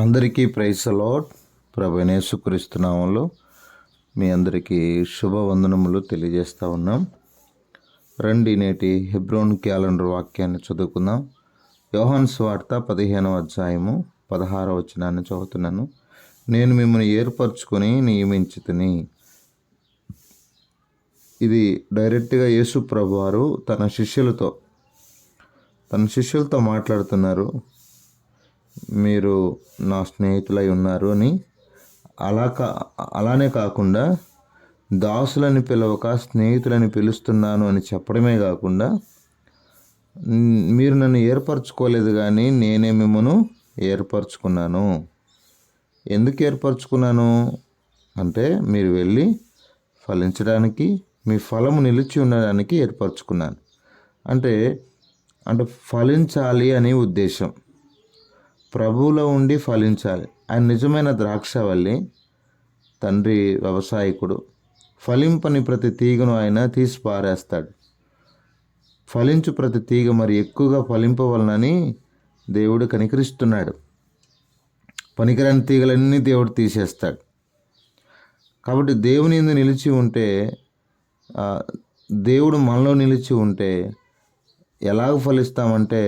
అందరికీ praise the lord. ప్రభువైన యేసుక్రీస్తు నామములో మీ అందరికీ శుభవందనములు తెలియజేస్తూ ఉన్నాం. రండి నేటి హెబ్రోన్ క్యాలెండర్ వాక్యాన్ని చదువుకుందాం. యోహాను సువార్త 15వ అధ్యాయము 16వ వచనాన్ని చదువుతున్నాను. నేను మిమ్మల్ని ఏర్పరచుకొని నియమించితిని. ఇది డైరెక్ట్గా యేసు ప్రభువారు తన శిష్యులతో మాట్లాడుతున్నారు. మీరు నా స్నేహితులై ఉన్నారు అని. అలానే కాకుండా దాసులని పిలవక స్నేహితులని పిలుస్తున్నాను అని చెప్పడమే కాకుండా, మీరు నన్ను ఏర్పరచుకోలేదు కానీ నేనే మిమ్మను ఏర్పరచుకున్నాను. ఎందుకు ఏర్పరచుకున్నాను అంటే, మీరు వెళ్ళి ఫలించడానికి, మీ ఫలము నిలిచి ఉండడానికి ఏర్పరచుకున్నాను. అంటే ఫలించాలి అనే ఉద్దేశం. ప్రభువులో ఉండి ఫలించాలి. ఆయన నిజమైన ద్రాక్షవల్లి, తండ్రి వ్యవసాయకుడు. ఫలింపని ప్రతి తీగను ఆయన తీసి పారేస్తాడు. ఫలించు ప్రతి తీగ మరి ఎక్కువగా ఫలింపవలనని దేవుడు కనికరిస్తున్నాడు. పనికిరాని తీగలన్నీ దేవుడు తీసేస్తాడు. కాబట్టి దేవుని యందు నిలిచి ఉంటే, దేవుడు మనలో నిలిచి ఉంటే ఎలాగ ఫలిస్తామంటే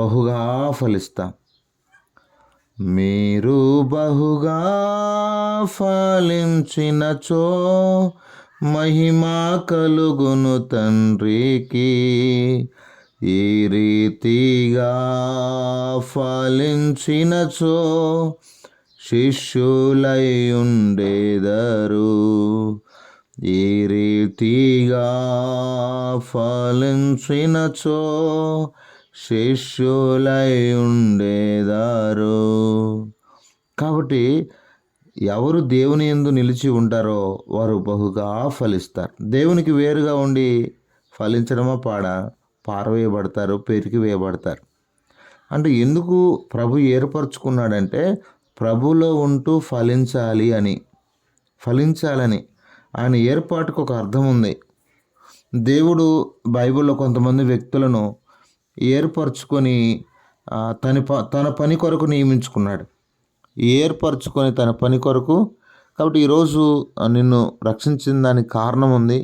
బహుగా ఫలిస్తాం. మీరు బహుగా ఫలించినచో మహిమ కలుగును తండ్రికి. ఈ రీతిగా ఫలించినచో శిష్యులై ఉండేదరు. ఈ రీతిగా ఫలించినచో శిష్యులై ఉండేదారు. కాబట్టి ఎవరు దేవుని యందు నిలిచి ఉంటారో వారు బహుగా ఫలిస్తారు. దేవునికి వేరుగా ఉండి ఫలించడమా పారవేయబడతారు, పెరికి వేయబడతారు. అంటే ఎందుకు ప్రభు ఏర్పరచుకున్నాడంటే, ప్రభులో ఉంటూ ఫలించాలని. ఆయన ఏర్పాటుకు ఒక అర్థం ఉంది. దేవుడు బైబిల్లో కొంతమంది వ్యక్తులను ఏర్పరచుకొని తన పని కొరకు నియమించుకున్నాడు. ఏర్పరచుకొని తన పని కొరకు. కాబట్టి ఈరోజు నిన్ను రక్షించిన దానికి కారణం ఉంది.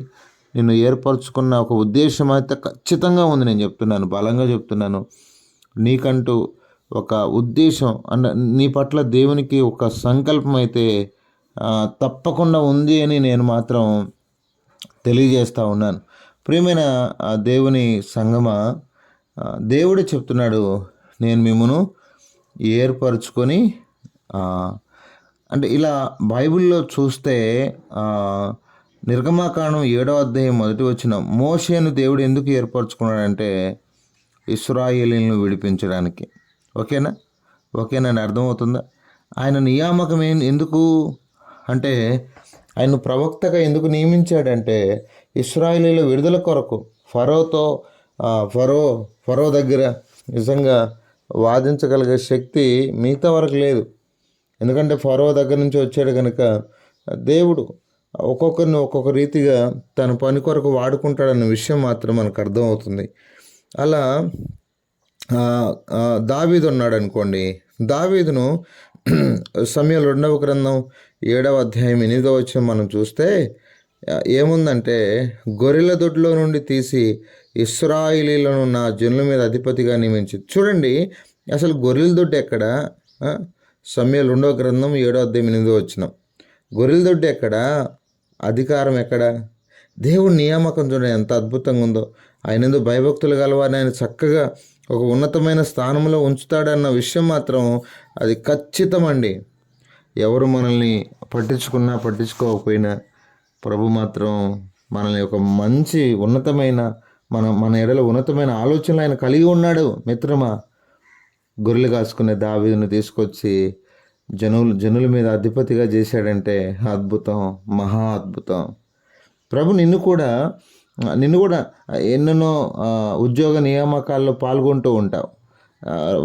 నిన్ను ఏర్పరచుకున్న ఒక ఉద్దేశం అయితే ఖచ్చితంగా ఉంది. నేను చెప్తున్నాను, బలంగా చెప్తున్నాను. నీకంటూ ఒక ఉద్దేశం నీ పట్ల దేవునికి ఒక సంకల్పం అయితే తప్పకుండా ఉంది అని నేను మాత్రం తెలియజేస్తూ ఉన్నాను. ప్రియమైన దేవుని సంగమా, దేవుడే చెప్తున్నాడు, నేను మిమ్మను ఏర్పరచుకొని. అంటే ఇలా బైబిల్లో చూస్తే నిర్గమాకాండం 7వ అధ్యాయం 1వ వచనం, మోషేను దేవుడు ఎందుకు ఏర్పరచుకున్నాడంటే ఇశ్రాయేలీయులను విడిపించడానికి. ఓకేనా అర్థమవుతుందా? ఆయన నియామకం ఎందుకు అంటే, ఆయన ప్రవక్తగా ఎందుకు నియమించాడంటే ఇశ్రాయేలీయుల విడుదల కొరకు. ఫరో దగ్గర నిజంగా వాదించగలిగే శక్తి మిగతా వరకు లేదు. ఎందుకంటే ఫరో దగ్గర నుంచి వచ్చాడు కనుక దేవుడు ఒక్కొక్కరిని ఒక్కొక్క రీతిగా తన పని కొరకు వాడుకుంటాడన్న విషయం మాత్రం మనకు అర్థమవుతుంది. అలా దావీదు ఉన్నాడు అనుకోండి. దావీదును సమూయేలు 2వ గ్రంథం 7వ అధ్యాయం 8వ వచనం మనం చూస్తే ఏముందంటే, గొర్రెల దొడ్లో నుండి తీసి ఇశ్రాయేలీయులను నా జనుల మీద అధిపతిగా నియమించి. చూడండి, అసలు గొర్రెల దొడ్డు ఎక్కడ? సమూయేలు 2వ గ్రంథం 7వ అధ్యాయం 8వ వచనం. గొర్రెల దొడ్డు ఎక్కడ? అధికారం ఎక్కడ? దేవుడి నియామకం చూడండి ఎంత అద్భుతంగా ఉందో. ఆయన ఎందుకు భయభక్తులు గలవారిని ఆయన చక్కగా ఒక ఉన్నతమైన స్థానంలో ఉంచుతాడన్న విషయం మాత్రం అది ఖచ్చితమండి. ఎవరు మనల్ని పట్టించుకోకపోయినా ప్రభు మాత్రం మనల్ని ఒక మంచి ఉన్నతమైన మన ఎడల ఉన్నతమైన ఆలోచనలు ఆయన కలిగి ఉన్నాడు. మిత్రమా, గొర్రెలు కాసుకునే దావీదును తీసుకొచ్చి జనుల మీద అధిపతిగా చేశాడంటే అద్భుతం, మహా అద్భుతం. ప్రభు నిన్ను కూడా ఎన్నెన్నో ఉద్యోగ నియామకాల్లో పాల్గొంటూ ఉంటావు.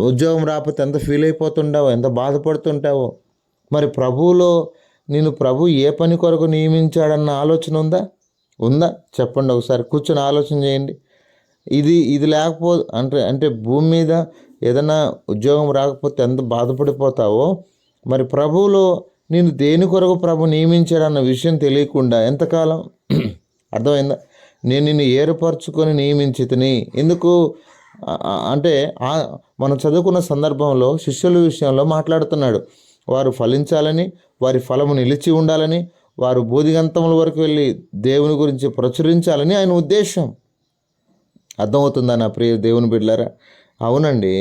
ఉద్యోగం రాకపోతే ఎంత ఫీల్ అయిపోతుంటావో, ఎంత బాధపడుతుంటావో. మరి ప్రభువులో నేను ప్రభు ఏ పని కొరకు నియమించాడన్న ఆలోచన ఉందా? చెప్పండి, ఒకసారి కూర్చొని ఆలోచన చేయండి. ఇది లేకపోతే అంటే భూమి మీద ఏదైనా ఉద్యోగం రాకపోతే ఎంత బాధపడిపోతావో, మరి ప్రభువులో నేను దేని కొరకు ప్రభు నియమించాడన్న విషయం తెలియకుండా ఎంతకాలం అర్థమైందా? నేను నిన్ను ఏర్పరచుకొని నియమించితిని. ఎందుకు అంటే మనం చదువుకున్న సందర్భంలో శిష్యుల విషయంలో మాట్లాడుతున్నాడు. వారు ఫలించాలని, వారి ఫలము నిలిచి ఉండాలని, వారు బూదిగంతముల వరకు వెళ్ళి దేవుని గురించి ప్రచురించాలని ఆయన ఉద్దేశం. అర్థమవుతుందా నా ప్రియ దేవుని బిడ్డలారా? అవునండి.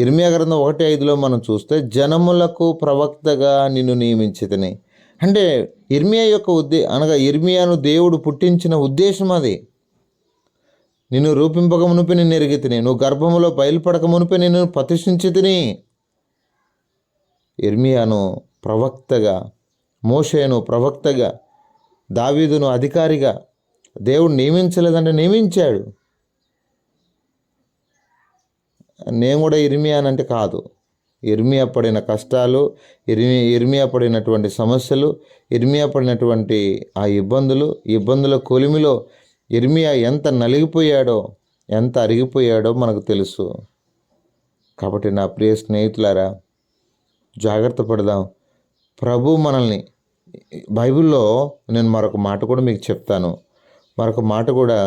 ఇర్మియా గ్రంథం 1:5 మనం చూస్తే, జనములకు ప్రవక్తగా నిన్ను నియమించితిని. అంటే ఇర్మియా యొక్క అనగా ఇర్మియాను దేవుడు పుట్టించిన ఉద్దేశం అది. నిన్ను రూపింపక మునిపి నిన్ను ఎరిగితిని, నువ్వు గర్భములో బయలుపడక మునిపి నిన్ను ప్రతిష్ఠించితిని. ఇర్మియాను ప్రవక్తగా, మోషేను ప్రవక్తగా, దావీదును అధికారిగా దేవుడు నియమించలేదంటే నియమించాడు. నేను కూడా ఇర్మియానంటే కాదు. ఇర్మియా పడిన కష్టాలు, ఇర్మియా పడినటువంటి సమస్యలు, ఇర్మియా పడినటువంటి ఆ ఇబ్బందుల కొలిమిలో ఇర్మియా ఎంత నలిగిపోయాడో, ఎంత అరిగిపోయాడో మనకు తెలుసు. కాబట్టి నా ప్రియ స్నేహితులారా, జాగ్రత్త పడదాం. ప్రభు మనల్ని బైబిల్లో నేను మరొక మాట కూడా మీకు చెప్తాను. మరొక మాట కూడా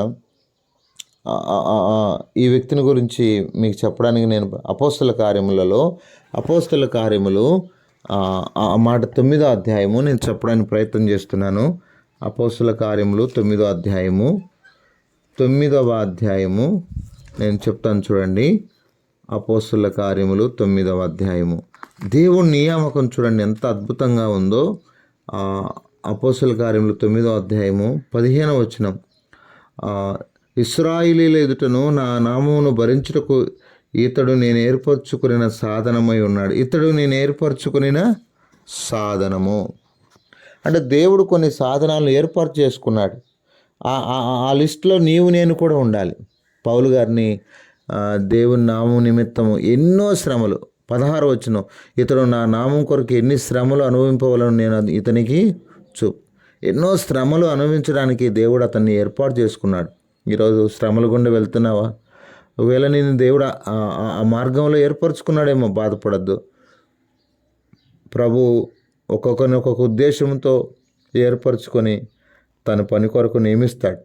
ఈ వ్యక్తిని గురించి మీకు చెప్పడానికి నేను అపోస్తల కార్యములు ఆ మాట 9వ అధ్యాయము నేను చెప్పడానికి ప్రయత్నం చేస్తున్నాను. అపోస్తల కార్యములు 9వ అధ్యాయము నేను చెప్తాను చూడండి. అపోస్తల కార్యములు 9వ అధ్యాయము. దేవుని నియామకం చూడండి ఎంత అద్భుతంగా ఉందో. అపోస్తల కార్యములు 9వ అధ్యాయము 15వ వచనం. ఇశ్రాయేలీల ఎదుటను నా నామమును భరించుటకు ఇతడు నేను ఏర్పరచుకున్న సాధనమై ఉన్నాడు. ఇతడు నేను ఏర్పరచుకున్న సాధనము అంటే దేవుడు కొన్ని సాధనాలను ఏర్పాటు చేసుకున్నాడు. ఆ లిస్టులో నీవు నేను కూడా ఉండాలి. పౌలు గారిని దేవుని నామం నిమిత్తము ఎన్నో శ్రమలు, 16వ వచనం, ఇతడు నా నామం కొరకు ఎన్ని శ్రమలు అనుభవింపవలను నేను ఇతనికి ఎన్నో శ్రమలు అనుభవించడానికి దేవుడు అతన్ని ఏర్పాటు చేసుకున్నాడు. ఈరోజు శ్రమల గుండా వెళ్తున్నావా? ఒకవేళ నేను దేవుడు ఆ మార్గంలో ఏర్పరచుకున్నాడేమో, బాధపడద్దు. ప్రభు ఒక్కొక్కరిని ఒక్కొక్క ఉద్దేశంతో ఏర్పరచుకొని తన పని కొరకు నియమిస్తాడు.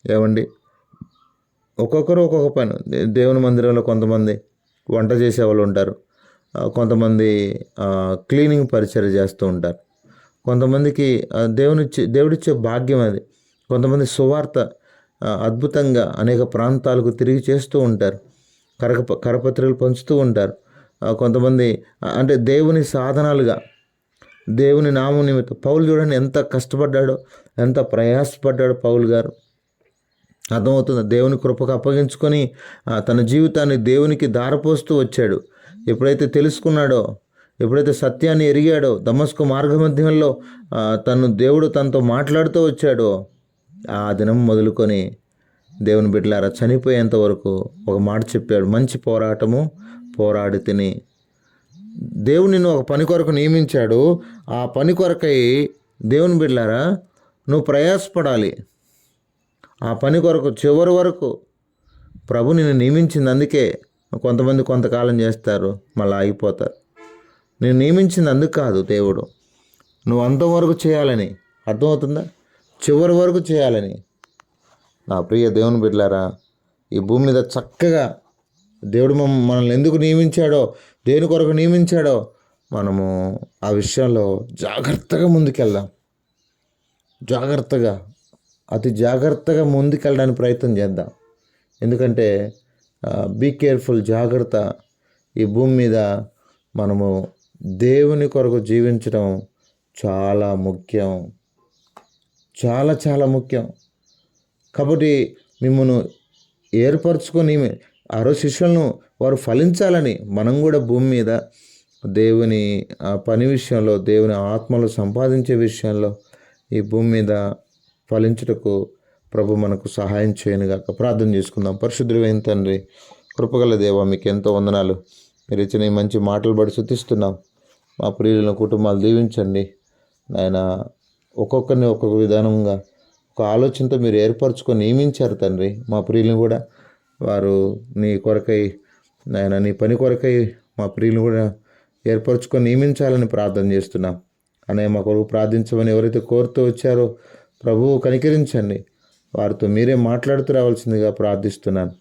ఏమండి, ఒక్కొక్కరు ఒక్కొక్క పని. దేవుని మందిరంలో కొంతమంది వంట చేసేవాళ్ళు ఉంటారు, కొంతమంది క్లీనింగ్ పరిచర్య చేస్తూ ఉంటారు, కొంతమందికి దేవుడిచ్చే భాగ్యం అది. కొంతమంది సువార్త అద్భుతంగా అనేక ప్రాంతాలకు తిరిగి చేస్తూ ఉంటారు, కరపత్రికలు పంచుతూ ఉంటారు. కొంతమంది అంటే దేవుని సాధనాలుగా, దేవుని నామం నిమిత్తం. పౌలు చూడండి ఎంత కష్టపడ్డాడో, ఎంత ప్రయాసపడ్డాడో పౌలు గారు. అర్థమవుతుంది. దేవుని కృపకు అప్పగించుకొని తన జీవితాన్ని దేవునికి దారపోస్తూ వచ్చాడు. ఎప్పుడైతే తెలుసుకున్నాడో, ఎప్పుడైతే సత్యాన్ని ఎరిగాడో, దమస్కు మార్గమధ్యంలో దేవుడు తనతో మాట్లాడుతూ వచ్చాడో, ఆ దినం మొదలుకొని దేవుని బిడ్డలారా చనిపోయేంత వరకు ఒక మాట చెప్పాడు, మంచి పోరాటము పోరాడి తిని. దేవుడు నిన్ను ఒక పని కొరకు నియమించాడు. ఆ పని కొరకై దేవుని బిడ్డలారా నువ్వు ప్రయాసపడాలి. ఆ పని కొరకు చివరి వరకు ప్రభు నిన్ను నియమించింది. అందుకే కొంతమంది కొంతకాలం చేస్తారు, మళ్ళీ ఆగిపోతారు. నేను నియమించింది అందుకు కాదు, దేవుడు నువ్వు అంతవరకు చేయాలని. అర్థమవుతుందా? చివరి వరకు చేయాలని. నా ప్రియ దేవుని బిడ్డలారా, ఈ భూమి మీద చక్కగా దేవుడు మనల్ని ఎందుకు నియమించాడో, దేని కొరకు నియమించాడో మనము ఆ విషయంలో జాగ్రత్తగా ముందుకెళ్దాం. అతి జాగ్రత్తగా ముందుకెళ్ళడానికి ప్రయత్నం చేద్దాం. ఎందుకంటే బీ కేర్ఫుల్, జాగ్రత్త. ఈ భూమి మీద మనము దేవుని కొరకు జీవించడం చాలా ముఖ్యం, చాలా చాలా ముఖ్యం. కాబట్టి మిమ్మల్ని ఏర్పరచుకొని శిష్యులను వారు ఫలించాలని మనం కూడా భూమి మీద దేవుని పని విషయంలో, దేవుని ఆత్మలు సంపాదించే విషయంలో ఈ భూమి మీద ఫలించుటకు ప్రభు మనకు సహాయం చేయనుగాక. ప్రార్థన చేసుకుందాం. పరిశుద్ధుడైన తండ్రి, కృపగల దేవ, మీకు ఎంతో వందనాలు. మీరు ఇచ్చిన ఈ మంచి మాటలు బట్టి స్తుతిస్తున్నాం. మా ప్రియుల కుటుంబాలు దీవించండి నాయన. ఒక్కొక్కరిని ఒక్కొక్క విధానంగా ఒక ఆలోచనతో మీరు ఏర్పరచుకొని నియమించారు తండ్రి. మా ప్రియులను కూడా వారు నీ కొరకై నాయన నీ పని కొరకై మా ప్రియులు కూడా ఏర్పరచుకొని నియమించాలని ప్రార్థన చేస్తున్నాం. అనే మా కొరకు ప్రార్థించమని ఎవరైతే కోరుతూ వచ్చారో ప్రభువు కనికరించండి. వారితో మీరే మాట్లాడుతూ రావాల్సిందిగా ప్రార్థిస్తున్నాను.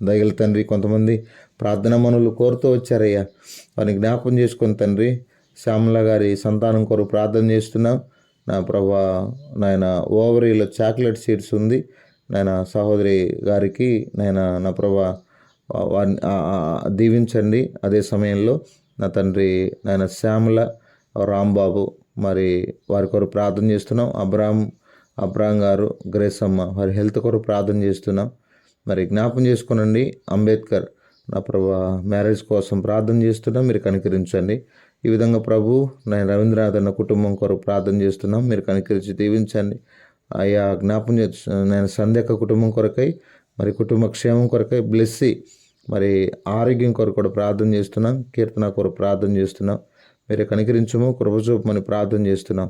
దయగల తండ్రి, కొంతమంది ప్రార్థన మనులు కోరుతూ వచ్చారయ్యా, వారిని జ్ఞాపం చేసుకొని తండ్రి, శ్యామల గారి సంతానం కొరకు ప్రార్థన చేస్తున్నాం. నా ప్రభా నాయన ఓవరీలో చాక్లెట్ సీడ్స్ ఉంది నాయన, సహోదరి గారికి నాయన నా ప్రభా వారిని దీవించండి. అదే సమయంలో నా తండ్రి నాయన శ్యామల రాంబాబు మరి వారి కొరకు ప్రార్థన చేస్తున్నాం. అబ్రామ్ గారు, గ్రేసమ్మ వారి హెల్త్ కొరకు ప్రార్థన చేస్తున్నాం. మరి జ్ఞాపం చేసుకునండి. అంబేద్కర్ నా ప్రభా మ్యారేజ్ కోసం ప్రార్థన చేస్తున్నాం, మీరు కనికరించండి. ఈ విధంగా ప్రభు నేను రవీంద్రనాథ్ అన్న కుటుంబం కొరకు ప్రార్థన చేస్తున్నాం, మీరు కనికరించి దీవించండి. అయ్యా జ్ఞాపం నేను సంధ్యక కుటుంబం కొరకై మరి కుటుంబ క్షేమం కొరకై బ్లెస్సి మరి ఆరోగ్యం కొరకు కూడా ప్రార్థన చేస్తున్నాం. కీర్తన కొరకు ప్రార్థన చేస్తున్నాం, మీరే కనికరించము, కృపచూపమని ప్రార్థన చేస్తున్నాం.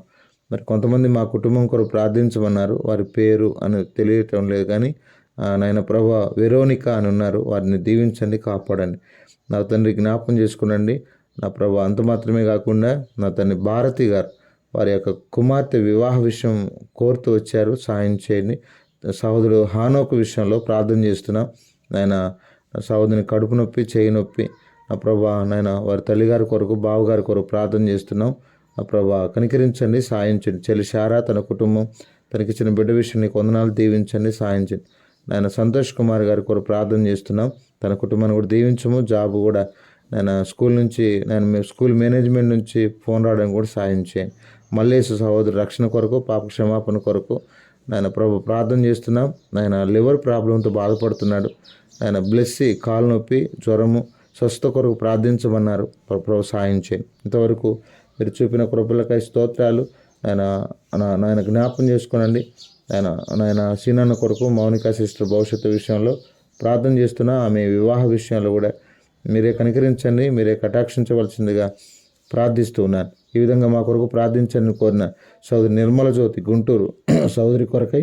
మరి కొంతమంది మా కుటుంబం కొరకు ప్రార్థించమన్నారు, వారి పేరు అని తెలియటం లేదు కానీ నాయన ప్రభా వెరోనికా అని ఉన్నారు, వారిని దీవించండి, కాపాడండి. నా తండ్రి జ్ఞాపం చేసుకునండి. నా ప్రభా అంత మాత్రమే కాకుండా నా తండ్రి భారతి గారు వారి యొక్క కుమార్తె వివాహ విషయం కోరుతూ వచ్చారు, సాయం చేయండి. సహోదరుడు హానోకు విషయంలో ప్రార్థన చేస్తున్నాం. నాయన సహోదరుని కడుపు నొప్పి, చేయి నొప్పి నా ప్రభా నాయన వారి తల్లిగారి కొరకు, బావగారి కొరకు ప్రార్థన చేస్తున్నాం. నా ప్రభా కనికరించండి, సాయించండి. చెల్లి శారా తన కుటుంబం తనకిచ్చిన బిడ్డ విషయం నీకు వందనాలు, దీవించండి, సాయించండి. నాయన సంతోష్ కుమార్ గారి కొరకు ప్రార్థన చేస్తున్నాం, తన కుటుంబాన్ని కూడా దీవించము. జాబ్ కూడా నేను స్కూల్ మేనేజ్మెంట్ నుంచి ఫోన్ రావడానికి కూడా సాయం చేయండి. మల్లేసు సహోదరు రక్షణ కొరకు, పాప క్షమాపణ కొరకు నాయన ప్రభు ప్రార్థన చేస్తున్నాం. నాయన లివర్ ప్రాబ్లంతో బాధపడుతున్నాడు, ఆయన బ్లెస్సి కాలు నొప్పి, జ్వరము, స్వస్థ కొరకు ప్రార్థించమన్నారు. ప్రభు సాయం చేయండి. ఇంతవరకు మీరు చూపిన కృపలకై స్తోత్రాలు. నాయన జ్ఞాపం చేసుకోనండి. నాయన సీనన్న కొరకు, మౌనిక సిస్టర్ భవిష్యత్తు విషయంలో ప్రార్థన చేస్తున్నా. ఆమె వివాహ విషయంలో కూడా మీరే కనికరించండి, మీరే కటాక్షించవలసిందిగా ప్రార్థిస్తూ ఉన్నాను. ఈ విధంగా మా కొరకు ప్రార్థించండి కోరిన సోదరి నిర్మల జ్యోతి గుంటూరు సోదరి కొరకై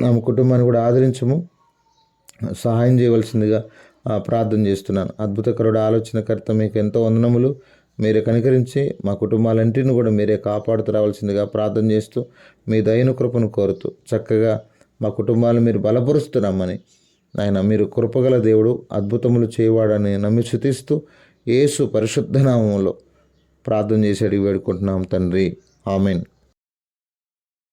ఆమె కుటుంబాన్ని కూడా ఆదరించము, సహాయం చేయవలసిందిగా ప్రార్థన చేస్తున్నాను. అద్భుతకరుడు, ఆలోచనకర్త మీకు ఎంతో వందనములు. మీరే కనికరించి మా కుటుంబాలంటిని కూడా మీరే కాపాడుతూ రావాల్సిందిగా ప్రార్థన చేస్తూ మీ దయను కృపను కోరుతూ చక్కగా మా కుటుంబాలను మీరు బలపరుస్తున్నామని ఆయన మీరు కృపగల దేవుడు, అద్భుతములు చేయవాడని నమ్మి స్తుతిస్తూ యేసు పరిశుద్ధ నామములో ప్రార్థన చేసి అడిగి వేడుకుంటున్నాం తండ్రి, ఆమెన్.